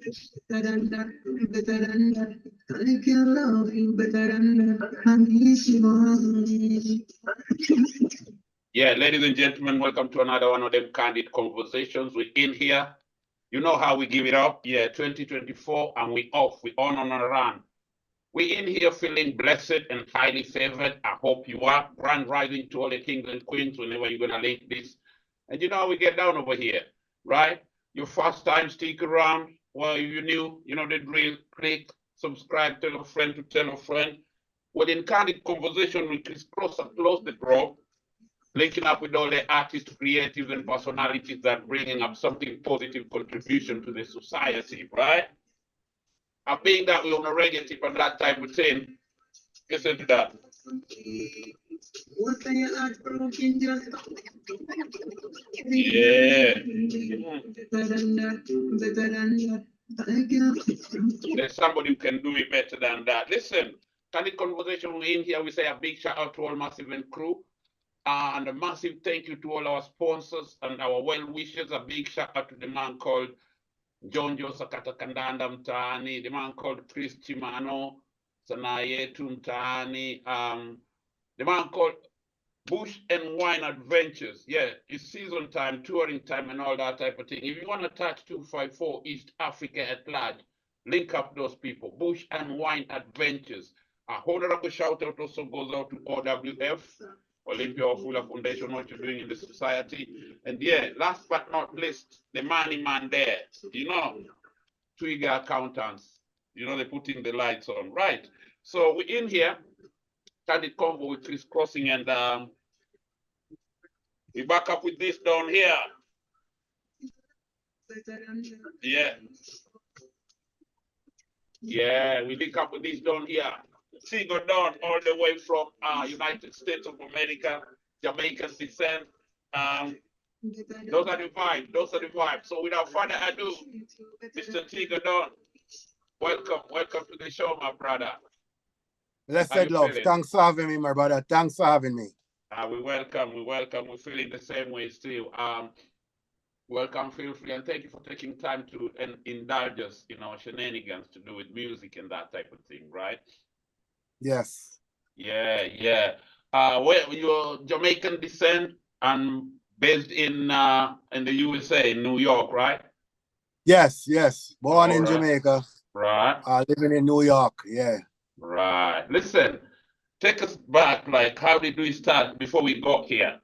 better than that, better than that. I can love you better than that. I miss you. Yeah, ladies and gentlemen, welcome to another one of them candid conversations. We're in here. You know how we give it up. Yeah, 2024, and we off. We on a run. We in here feeling blessed and highly favored. I hope you are. Grand rising to all the kings and queens whenever you're gonna link this. And you know how we get down over here, right? Your first time, stick around. Well, if you're new, you know the drill. Click, subscribe, tell a friend to tell a friend. Well, in candid conversation, we crisscross and close the draw, linking up with all the artists, creatives, and personalities that bringing up something positive contribution to the society, right? And being that we're on a reggae tip at that type of thing, listen to that. Yeah. There's somebody who can do it better than that. Listen, candid conversation, we're in here. We say a big shout out to all Massive and crew. And a massive thank you to all our sponsors and our well-wishers. A big shout out to the man called Jonjo Sakata Kandanda Mtaani, the man called Chris Chimano, Sanayetu Mtaani, the man called Bush and Wine Adventures. Yeah, it's season time, touring time, and all that type of thing. If you want to touch 254 East Africa at large, link up those people. Bush and Wine Adventures. A honorable shout out also goes out to OWF, Olympia Ofula Foundation, what you're doing in the society. And yeah, last but not least, the money man there, you know, Twigger accountants, you know, they're putting the lights on, right? So we're in here, CANDID CONVO with Chris Crossing, and we back up with this down here. Yeah. Yeah, we link up with this down here. Teego down all the way from United States of America, Jamaican descent. Those are the vibes, those are the vibes. So without further ado, Mr. Teego down, welcome to the show, my brother. Blessed love. Feeling? Thanks for having me, my brother. Thanks for having me. We welcome. We're feeling the same way still. Welcome, feel free, and thank you for taking time to indulge us in our shenanigans to do with music and that type of thing, right? Yes. Yeah. Where you're Jamaican descent and based in the USA, in New York, right? Yes. Born in Jamaica. Right. Living in New York, yeah. Right. Listen, take us back, like how did we start before we got here?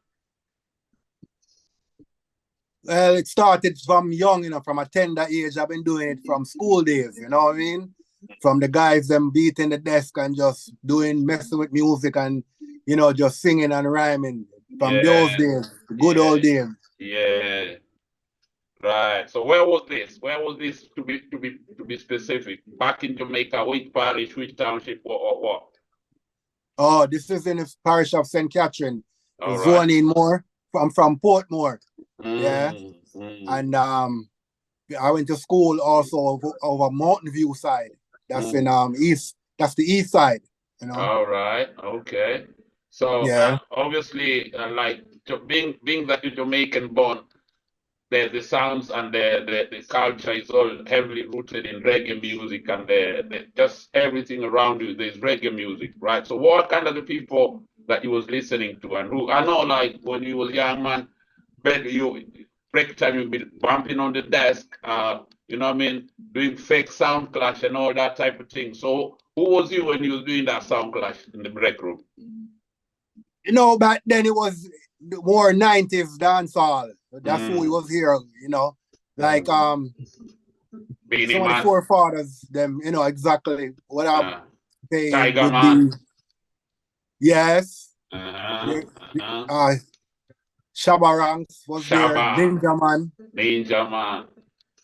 Well, it started from young, you know, from a tender age. I've been doing it from school days, you know what I mean? From the guys them beating the desk and just messing with music and, you know, just singing and rhyming from those days, the good old days. Yeah. Right. So where was this? Where was this to be specific? Back in Jamaica, which parish, which township, or what? Oh, this is in the parish of St. Catherine. Zone in Moore. I'm from Portmore. Yeah. And I went to school also over Mountain View side. That's in east. That's the east side. You know. All right. Okay. So yeah. Obviously, like being that you're Jamaican born, the sounds and the culture is all heavily rooted in reggae music, and the just everything around you there's reggae music, right? So what kind of the people that you was listening to, and who I know, like when you was young man, you break time you'd be bumping on the desk, you know what I mean, doing fake sound clash and all that type of thing. So who was you when you was doing that sound clash in the break room? You know, back then it was more 90s dancehall. That's who we was here, you know. Like some of the forefathers, them, you know, exactly what they Tiger would Man. be. Yes. Shabba Ranks was there. Ninja Man.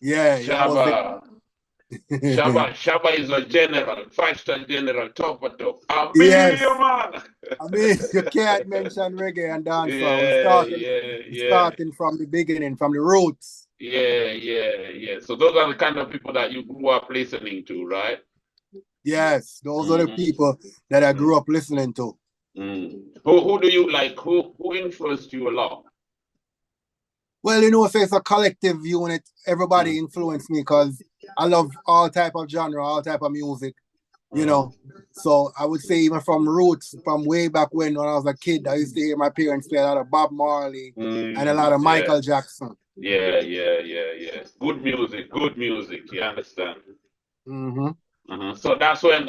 Yeah. Shabba is a general, 5-star general, top of top. Yes. Man. I mean, you can't mention reggae and dancehall. Starting from the beginning, from the roots. Yeah. So those are the kind of people that you grew up listening to, right? Yes, those are the people that I grew up listening to. Who do you like? Who influenced you a lot? Well, you know, so it's a collective unit. Everybody influenced me because I love all type of genre, all type of music, you know. So I would say even from roots, from way back when I was a kid, I used to hear my parents play a lot of Bob Marley and a lot of Michael Jackson. Yeah. Good music. You understand? So that's when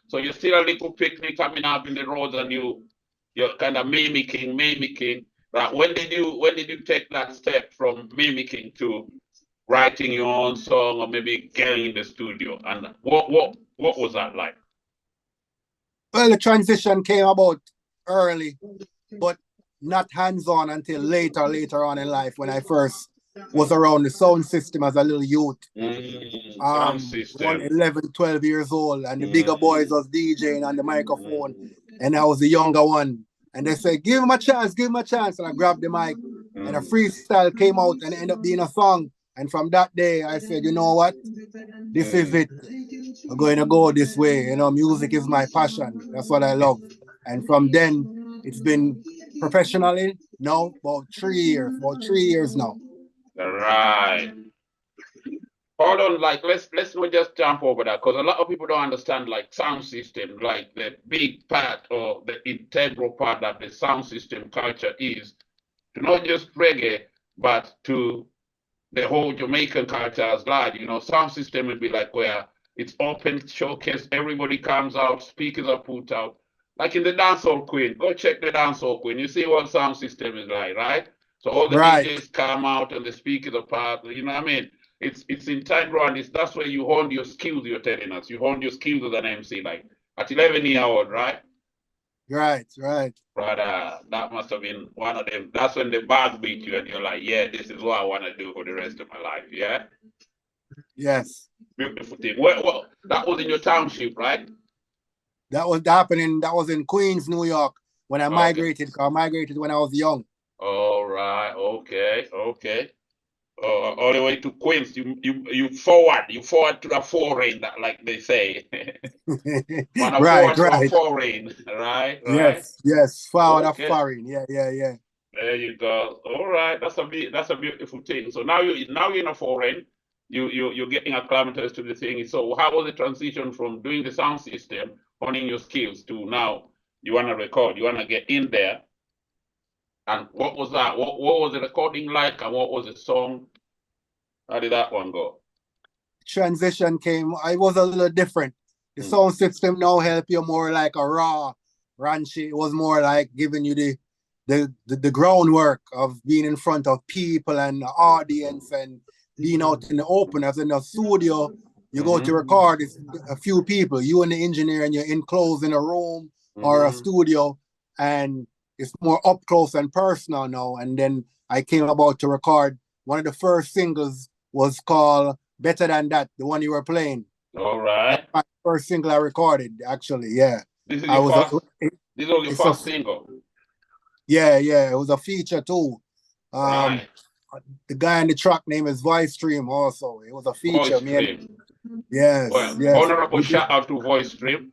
so you see a little picnic coming up in the roads and you're kind of mimicking. But when did you take that step from mimicking to writing your own song or maybe getting in the studio? And what was that like? Well, the transition came about early, but not hands-on until later on in life when I first was around the sound system as a little youth. Sound system. 11, 12 years old, and the bigger boys was DJing on the microphone, and I was the younger one. And they said, give him a chance. And I grabbed the mic, and a freestyle came out and ended up being a song. And from that day, I said, you know what? This is it. I'm going to go this way. You know, music is my passion. That's what I love. And from then, it's been professionally now about 3 years. About 3 years now. Right. Hold on, like let's not just jump over that because a lot of people don't understand like sound system, like the big part or the integral part that the sound system culture is to not just reggae, but to the whole Jamaican culture as large. You know, sound system would be like where it's open, showcase, everybody comes out, speakers are put out. Like in the dancehall queen, go check the dancehall queen. You see what sound system is like, right? So all the DJs come out and the speakers are part, you know what I mean? It's integral and that's where you hone your skills, you're telling us. You hone your skills as an MC, like at 11 years old, right? Right. Brother, that must have been one of them. That's when the bug beat you and you're like, yeah, this is what I want to do for the rest of my life, yeah? Yes. Beautiful thing. Well, that was in your township, right? That was happening. That was in Queens, New York, when I migrated. I migrated when I was young. All right. Okay. All the way to Queens. You forward to the foreign, like they say. Right. To foreign, right? Yes. Forward of foreign. Yeah. There you go. All right. That's a beautiful thing. So now you're in a foreign. You're getting acclimatized to the thing. So how was the transition from doing the sound system, honing your skills, to now you want to record, you want to get in there? And what was that? What was the recording like, and what was the song? How did that one go? Transition came. I was a little different. The sound system now help you more like a raw, ranchy. It was more like giving you the groundwork of being in front of people and the audience and being out in the open. As in the studio, you go to record, it's a few people, you and the engineer, and you're enclosed in a room or a studio, and it's more up close and personal now. And then I came about to record. One of the first singles was called Better Than That, the one you were playing. All right. That's my first single I recorded, actually, yeah. This is your first single? Yeah, it was a feature too. Right. The guy in the track name is Voice Stream also. It was a feature. Yes. Honorable shout out to Voice Stream.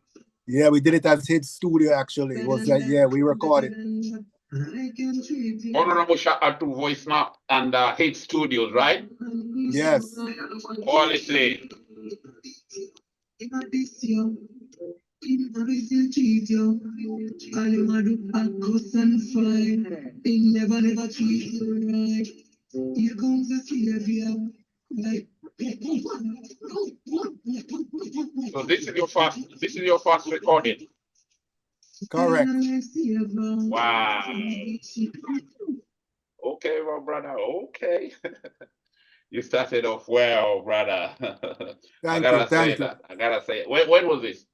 Yeah, we did it at Hit Studio actually. It was like, we recorded. Honorable shout out to Voice Now and Hit Studios, right? Yes. Quality. So this is your first recording. Correct. Wow. Okay, my brother. Okay. You started off well, brother. Thank you. I gotta say it. When was this?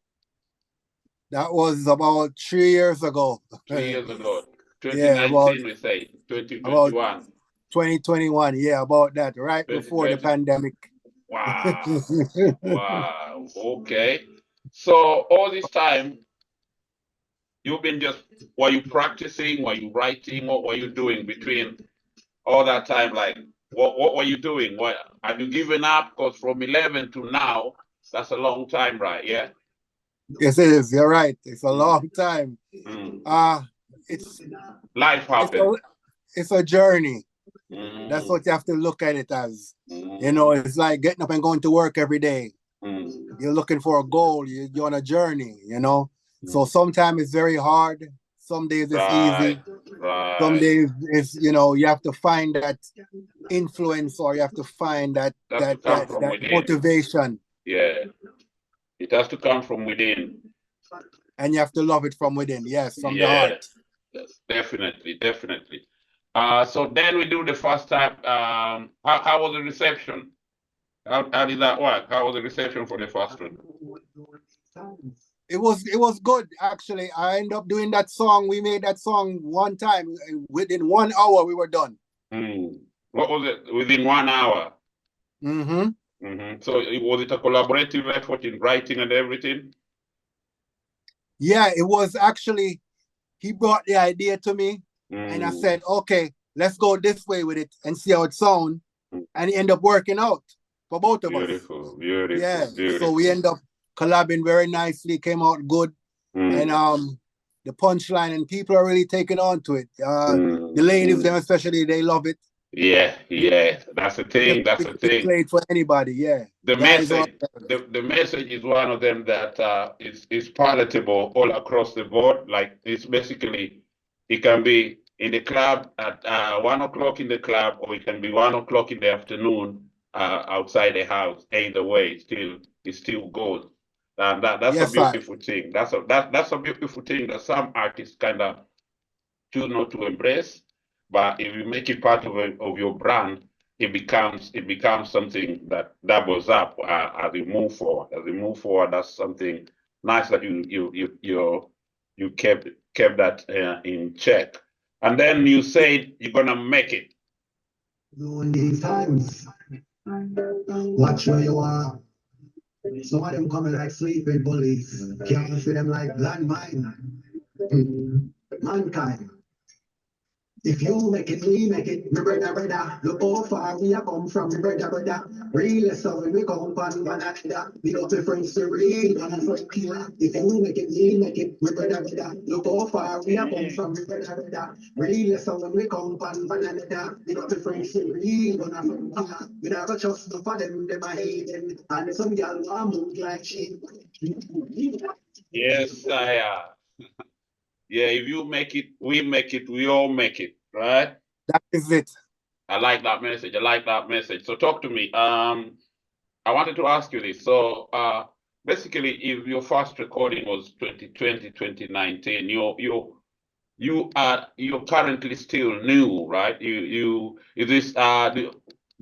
That was about 3 years ago. 3 years ago. 2019, we say. 2021. 2021, about that, right before the pandemic. Wow. Wow. Okay. So all this time, you've been were you practicing? Were you writing? What were you doing between all that time? Like, what were you doing? What have you given up? Because from 11 to now, that's a long time, right? Yeah. Yes, it is. You're right. It's a long time. It's life happened. It's a journey. That's what you have to look at it as. You know, it's like getting up and going to work every day. You're looking for a goal. You're on a journey, you know. So sometimes it's very hard. Some days it's easy. Some days it's, you know, you have to find that influence, or you have to find that motivation. Yeah. It has to come from within. And you have to love it from within. Yes, from the heart. Yes, definitely. So then we do the first time. How was the reception? How did that work? How was the reception for the first one? It was good, actually. I ended up doing that song. We made that song one time. Within 1 hour, we were done. What was it? Within 1 hour? So was it a collaborative effort in writing and everything? Yeah, it was actually, he brought the idea to me, and I said, okay, let's go this way with it and see how it sounds. And it ended up working out for both of us. Beautiful. Yeah, so we end up collabing very nicely, came out good. And the punchline, and people are really taking on to it. The ladies, them especially, they love it. Yeah, that's the thing. That's the thing. Played for anybody, yeah. The message is one of them that is palatable all across the board. Like, it's basically, it can be in the club at 1 o'clock in the club, or it can be 1 o'clock in the afternoon outside the house. Either way, it still goes. And that's a beautiful thing. That's a beautiful thing that some artists kind of choose not to embrace. But if you make it part of your brand, it becomes something that doubles up as you move forward. As you move forward, that's something nice that you kept that in check. And then you said you're gonna make it. During these times, watch where you are. Some of them coming like sleeping bullies. Can't see them like landmine. Mankind. If you make it, we make it, my brother. Look how far we have come from, my brother. Real stuff when we come from Canada. We got the friends to read, if you make it, we make it, my brother. Look how far we have come from, my brother. Real stuff when we come from Canada. We got the friends to read, we never trust no for them a hating. And some girl want move like shit. Yes, I yeah, if you make it, we all make it, right? That is it. I like that message. So talk to me. I wanted to ask you this. So basically, if your first recording was 2020, 2019, you're currently still new, right? Is this do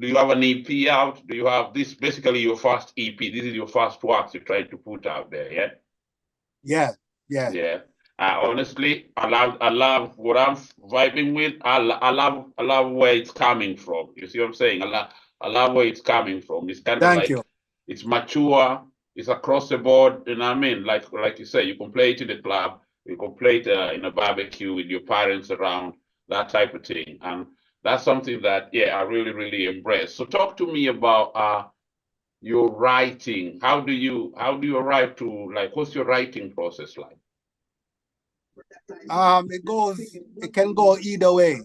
you have an EP out? Do you have this basically your first EP? This is your first work you tried to put out there, yeah? Yeah. Honestly, I love what I'm vibing with. I love where it's coming from. You see what I'm saying? I love where it's coming from. It's kind of like, it's mature. It's across the board. You know what I mean? Like you say, you can play it in the club. You can play it in a barbecue with your parents around. That type of thing. And that's something that I really embrace. So talk to me about your writing. How do you arrive to, like, what's your writing process like? It can go either way.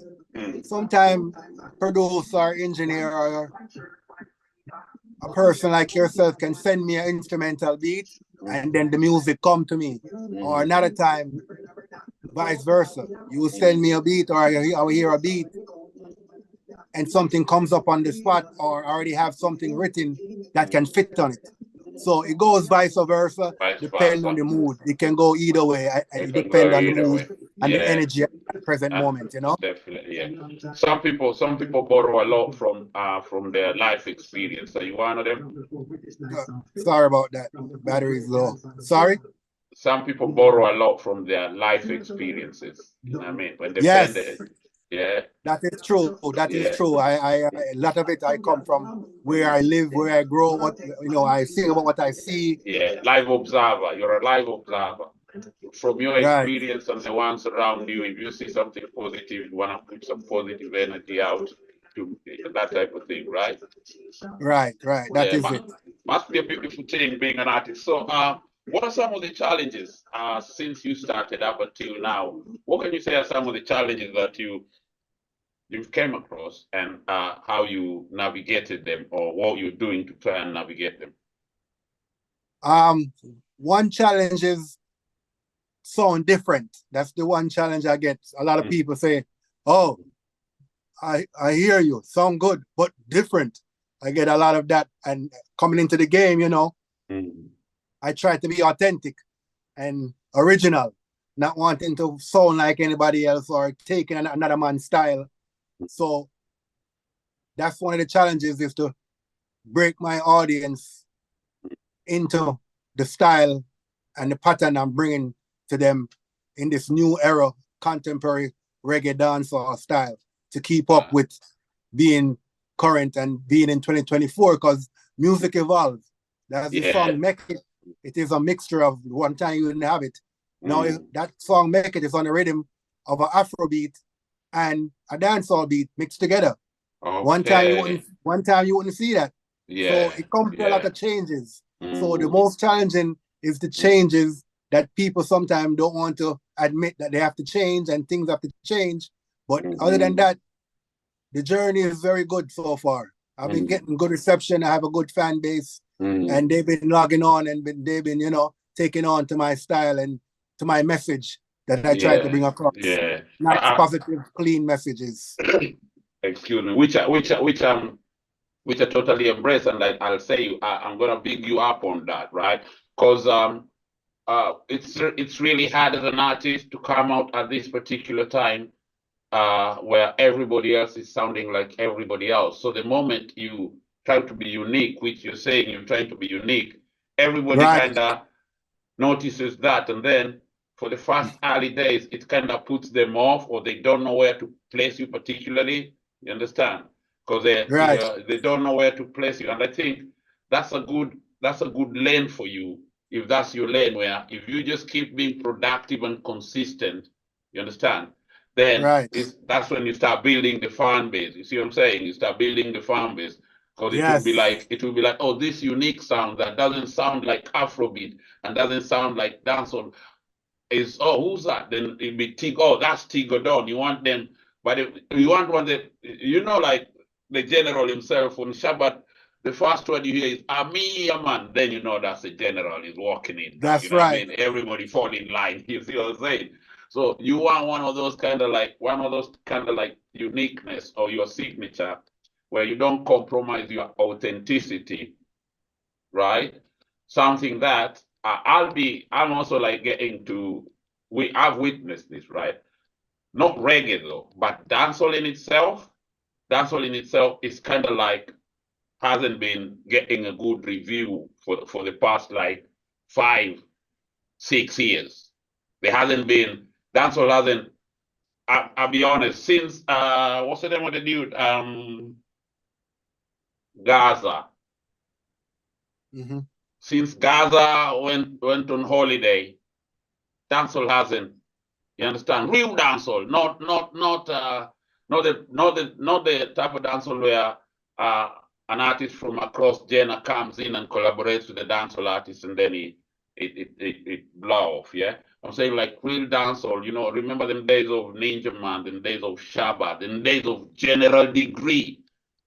Sometimes producer or engineer or a person like yourself can send me an instrumental beat, and then the music come to me. Or another time, vice versa. You will send me a beat, or I will hear a beat, and something comes up on the spot, or I already have something written that can fit on it. So it goes vice versa, depending on the mood. It can go either way. It depends on the mood and the energy at the present moment, you know? Definitely, yeah. Some people borrow a lot from their life experience. Are you one of them? Sorry about that. Battery is low. Sorry? Some people borrow a lot from their life experiences. You know what I mean? When they yes. Yeah. That is true. That is true. A lot of it I come from where I live, where I grow, I sing about what I see. Yeah, live observer. You're a live observer. From your experience and the ones around you, if you see something positive, you want to put some positive energy out to that type of thing, right? Right. That is it. Must be a beautiful thing being an artist. So what are some of the challenges since you started up until now? What can you say are some of the challenges that you you've came across and how you navigated them or what you're doing to try and navigate them? One challenge is sound different. That's the one challenge I get. A lot of people say, oh, I hear you, sound good, but different. I get a lot of that. And coming into the game, you know, I try to be authentic and original, not wanting to sound like anybody else or taking another man's style. So that's one of the challenges, is to break my audience into the style and the pattern I'm bringing to them in this new era, contemporary reggae dancehall style, to keep up with being current and being in 2024, because music evolves. That's the song Make It. It is a mixture of, one time you didn't have it. Now that song Make It is on the rhythm of an Afrobeat and a dancehall beat mixed together. Okay. One time you wouldn't see that. So it comes to a lot of changes. So the most challenging is the changes that people sometimes don't want to admit that they have to change and things have to change. But other than that, the journey is very good so far. I've been getting good reception. I have a good fan base, and they've been logging on and they've been, you know, taking on to my style and to my message that I try to bring across. Not positive, clean messages. Excuse me, which I totally embrace, and I'll say I'm gonna big you up on that, right? Because it's really hard as an artist to come out at this particular time where everybody else is sounding like everybody else. So the moment you try to be unique, which you're saying you're trying to be unique, everybody kind of notices that, and then for the first early days, it kind of puts them off, or they don't know where to place you particularly. You understand? Because they don't know where to place you, and I think that's a good lane for you, if that's your lane, where if you just keep being productive and consistent, you understand, then that's when you start building the fan base. You see what I'm saying? You start building the fan base, because it will be like, oh, this unique sound that doesn't sound like Afrobeat and doesn't sound like dancehall is, oh, who's that? Then it'll be Teego. Oh, that's Teego Don. You want them, but you want one that, you know, like the general himself on Shabbat. The first one you hear is Amia man. Then you know that's the general is walking in. That's you know what I mean? Everybody fall in line. You see what I'm saying? So you want one of those kind of like uniqueness or your signature, where you don't compromise your authenticity, right? Something that I'm also like getting to, I've witnessed this, right? Not reggae though, but dancehall in itself is kind of like, hasn't been getting a good review for the past like 5-6 years. There hasn't been, dancehall hasn't, I'll be honest, since what's the name of the dude? Gaza. Since Gaza went on holiday, dancehall hasn't. You understand? Real dancehall, not the type of dancehall where an artist from across genre comes in and collaborates with the dancehall artist, and then it blow off. Yeah, I'm saying like real dancehall. You know, remember them days of Ninja Man, them days of Shabba, them days of General Degree.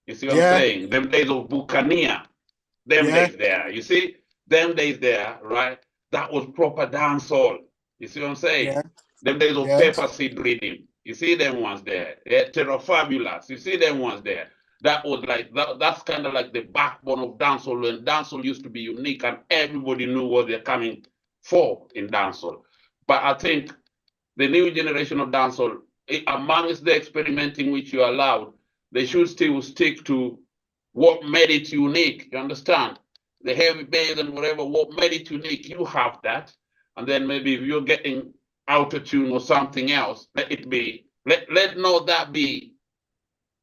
You see what I'm saying? Them days of Buccaneer. Them days there. You see, them days there, right? That was proper dancehall. You see what I'm saying? Them days of Pepper Seed reading. You see them ones there. Terra Fabulous. You see them ones there. That was like, that's kind of like the backbone of dancehall, when dancehall used to be unique and everybody knew what they're coming for in dancehall. But I think the new generation of dancehall, amongst the experimenting which you allowed, they should still stick to what made it unique. You understand? The heavy bass and whatever, what made it unique, you have that. And then maybe if you're getting out of tune or something else, let it be, let not that be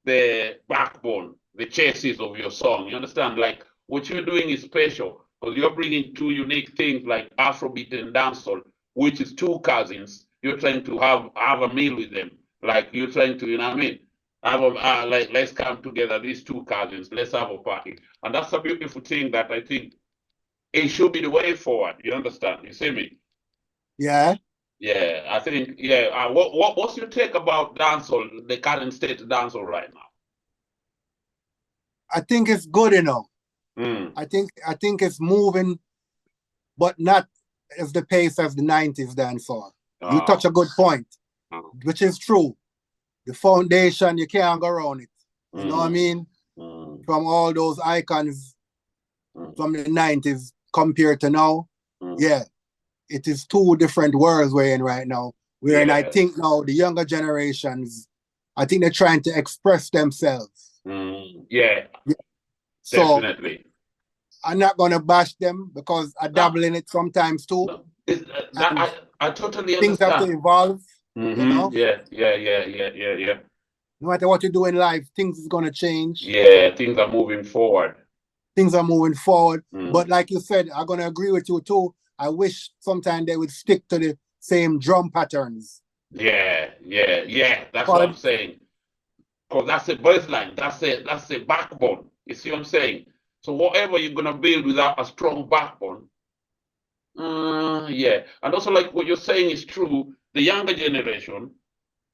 the backbone, the chassis of your song. You understand? Like what you're doing is special, because you're bringing two unique things like Afrobeat and dancehall, which is two cousins. You're trying to have a meal with them. Like you're trying to, you know what I mean? Like, let's come together, these two cousins, let's have a party. And that's a beautiful thing that I think it should be the way forward. You understand? You see me? Yeah. Yeah, I think, yeah. What's your take about dancehall, the current state of dancehall right now? I think it's good, you know. I think it's moving, but not as the pace as the 90s dancehall. You touch a good point, which is true. The foundation, you can't go around it. You know what I mean? From all those icons from the 90s compared to now, yeah, it is two different worlds we're in right now. And I think now the younger generations, I think they're trying to express themselves. Yeah, so definitely. I'm not gonna bash them because I dabble in it sometimes too. No, I totally things have to understand. evolve. You know? Yeah. No matter what you do in life, things is gonna change. Yeah, things are moving forward. Things are moving forward. But like you said, I'm gonna agree with you too. I wish sometimes they would stick to the same drum patterns. Yeah. That's what I'm saying. Because that's the baseline. That's the backbone. You see what I'm saying? So whatever you're gonna build without a strong backbone, yeah. And also, like what you're saying is true. The younger generation,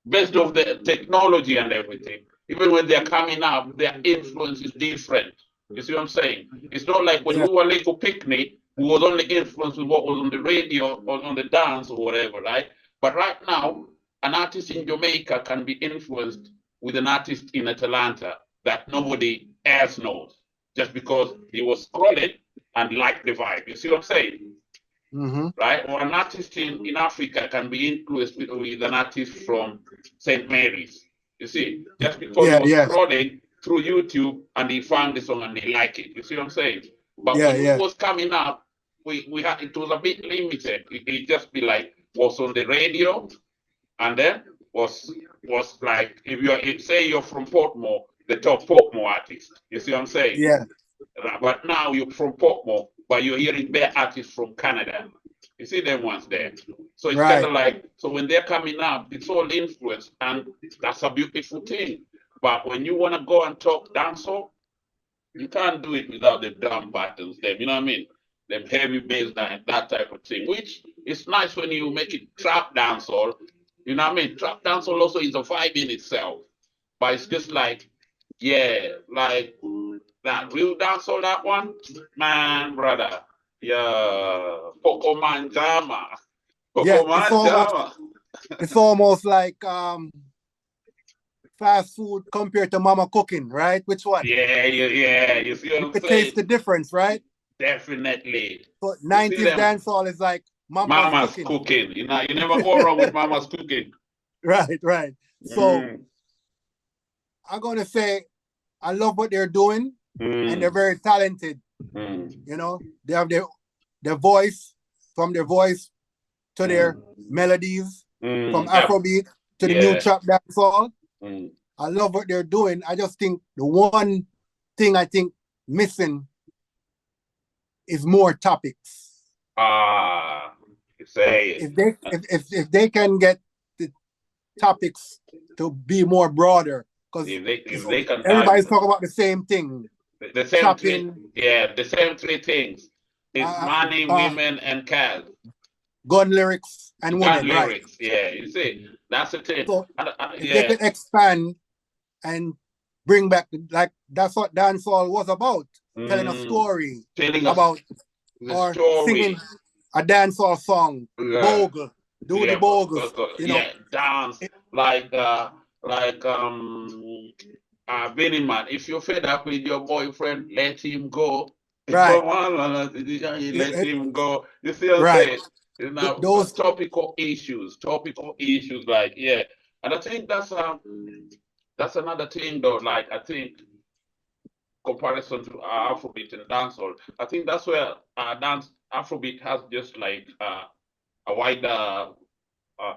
based off the technology and everything, even when they're coming up, their influence is different. You see what I'm saying? It's not like when we were little picnic, we was only influenced with what was on the radio or on the dance or whatever, right? But right now, an artist in Jamaica can be influenced with an artist in Atlanta that nobody else knows, just because he was scrolling and liked the vibe. You see what I'm saying? Right? Or an artist in Africa can be influenced with an artist from St. Mary's. You see, just because he was scrolling through YouTube and he found the song and he liked it. You see what I'm saying? But when it was coming up, we had, it was a bit limited. It just be like was on the radio, and then was like if say you're from Portmore, the top Portmore artist. You see what I'm saying? Yeah. But now you're from Portmore, but you're hearing their artists from Canada. You see them ones there. So it's kind of like, so when they're coming up, it's all influence, and that's a beautiful thing. But when you want to go and talk dancehall, you can't do it without the drum patterns, them, you know what I mean? Them heavy bass line, that type of thing, which is nice when you make it trap dancehall. You know what I mean? Trap dancehall also is a vibe in itself. But it's just like, yeah, like that real dancehall, that one, man, brother. Yeah, Poco Manjama. Poco Manjama. It's almost like fast food compared to mama cooking, right? Which one? Yeah. You see what I'm saying? Taste the difference, right? Definitely. So 90s dancehall is like mama's cooking. You know, you never go wrong with mama's cooking. Right. So I'm gonna say I love what they're doing, and they're very talented. You know, they have their voice, from their voice to their melodies, from Afrobeat to the new trap dancehall. I love what they're doing. I just think the one thing I think missing is more topics. If they can get the topics to be more broader, because everybody's talking about the same thing. The same the same three things. It's money, women, and cars. Gun lyrics and women, lyrics, right? Yeah, you see, that's the thing. So if they can expand and bring back, like, that's what dancehall was about, telling a story about or singing a dancehall song, bogle, do the bogles, you know, dance like Benny Man. If you're fed up with your boyfriend, let him go. Right. Come on, let him go. You see what I'm saying? You know, those topical issues, like, yeah. And I think that's another thing though. Like, I think comparison to Afrobeat and dancehall, I think that's where Afrobeat has just like a wider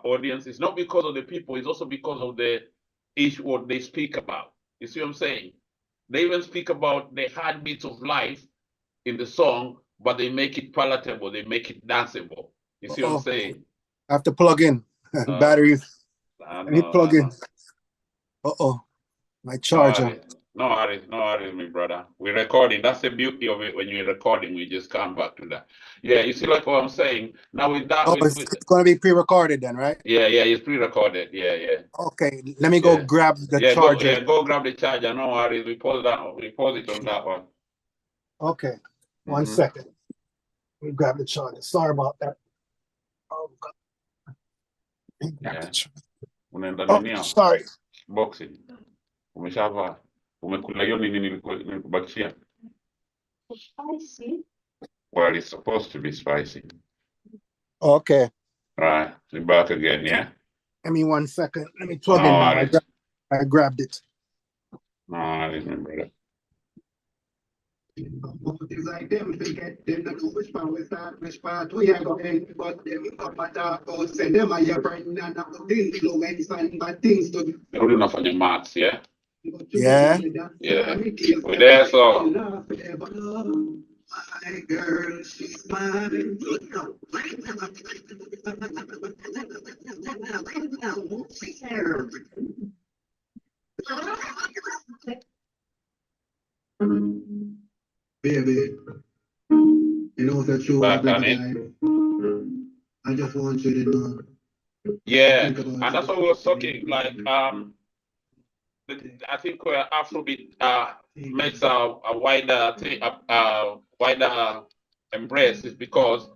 audience. It's not because of the people, it's also because of the issue what they speak about. You see what I'm saying? They even speak about the heartbeats of life in the song, but they make it palatable, they make it danceable. You see what I'm saying? I have to plug in batteries. I need plug in. My charger. No worries, my brother. We're recording. That's the beauty of it. When you're recording, we just come back to that. Yeah, you see, like what I'm saying. Now with that, Oh, it's going to be pre-recorded then, right? yeah, it's pre-recorded. Yeah. Okay, let me go grab the charger. Go grab the charger. No worries. We pause it on that one. Okay, 1 second. Let me grab the charger. Sorry about that. Oh, God. Yeah. Oh, sorry. Boxing. Umeshava. Umekula hiyo nini nilikubakishia? Spicy. Well, it's supposed to be spicy. Okay. All right, we're back again, yeah? Give me 1 second. Let me plug in now. I grabbed it. No, I didn't remember that. Things like them, forget them, not know which part we start, which part we are going, but them up at our house, say them are your friend and not the influence and bad things to do. They're good enough on your marks, yeah? Yeah. Yeah. We're there, so. My girl, she's smiling. Baby, you know that you are the guy. I just want you to know. Yeah, and that's what we were talking, like, I think Afrobeat makes a wider thing, wider embrace is because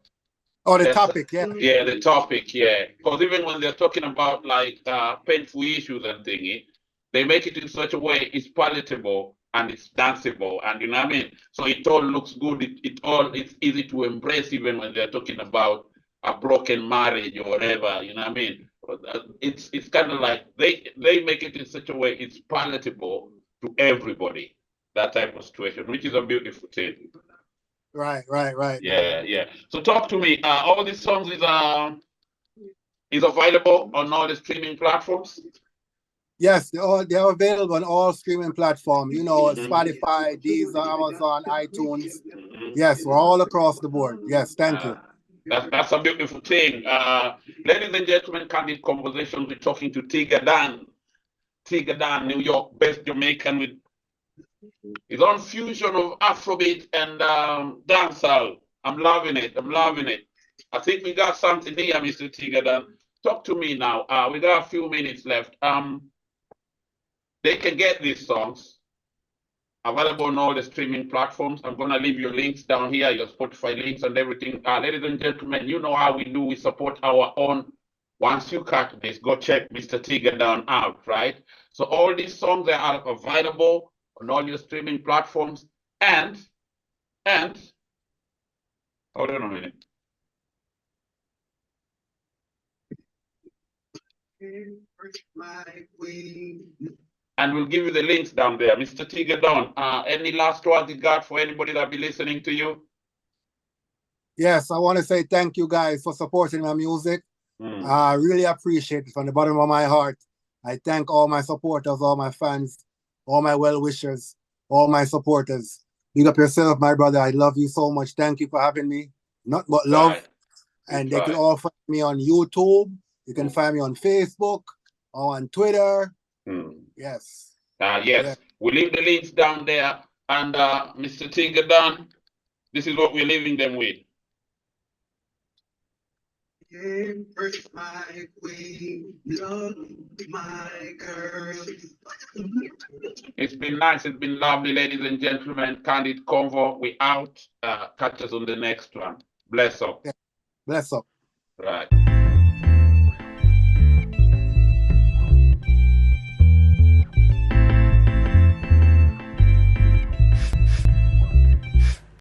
the topic, yeah. Yeah, the topic, yeah. Because even when they're talking about like painful issues and thingy, they make it in such a way it's palatable and it's danceable, and you know what I mean. So it all looks good. It's easy to embrace even when they're talking about a broken marriage or whatever. You know what I mean. It's kind of like they make it in such a way it's palatable to everybody. That type of situation, which is a beautiful thing. Right. Yeah. So talk to me. All these songs is available on all the streaming platforms. Yes, they're available on all streaming platforms. You know, Spotify, Deezer, Amazon, iTunes. Yes, we're all across the board. Yes, thank you. That's a beautiful thing. Ladies and gentlemen, Candid Conversations. We're talking to Teego Dan. Teego Dan, New York-based Jamaican with his own fusion of Afrobeat and dancehall. I'm loving it. I think we got something here, Mr. Teego Dan. Talk to me now. We got a few minutes left. They can get these songs available on all the streaming platforms. I'm going to leave your links down here, your Spotify links and everything. Ladies and gentlemen, you know how we do. We support our own. Once you catch this, go check Mr. Teego Dan out, right? So all these songs are available on all your streaming platforms. And hold on a minute. And we'll give you the links down there. Mr. Teego Dan, any last words you got for anybody that be listening to you? Yes, I want to say thank you guys for supporting my music. I really appreciate it from the bottom of my heart. I thank all my supporters, all my fans, all my well-wishers, all my supporters. Big up yourself, my brother. I love you so much. Thank you for having me. Not but love. Right. And they can all find me on YouTube. You can find me on Facebook or on Twitter. Yes. Yes. We'll leave the links down there. And Mr. Teego Dan, this is what we're leaving them with. My queen, love my girl. It's been nice. It's been lovely, ladies and gentlemen. Candid Convo. We out. Catch us on the next one. Bless up. Bless up. Right.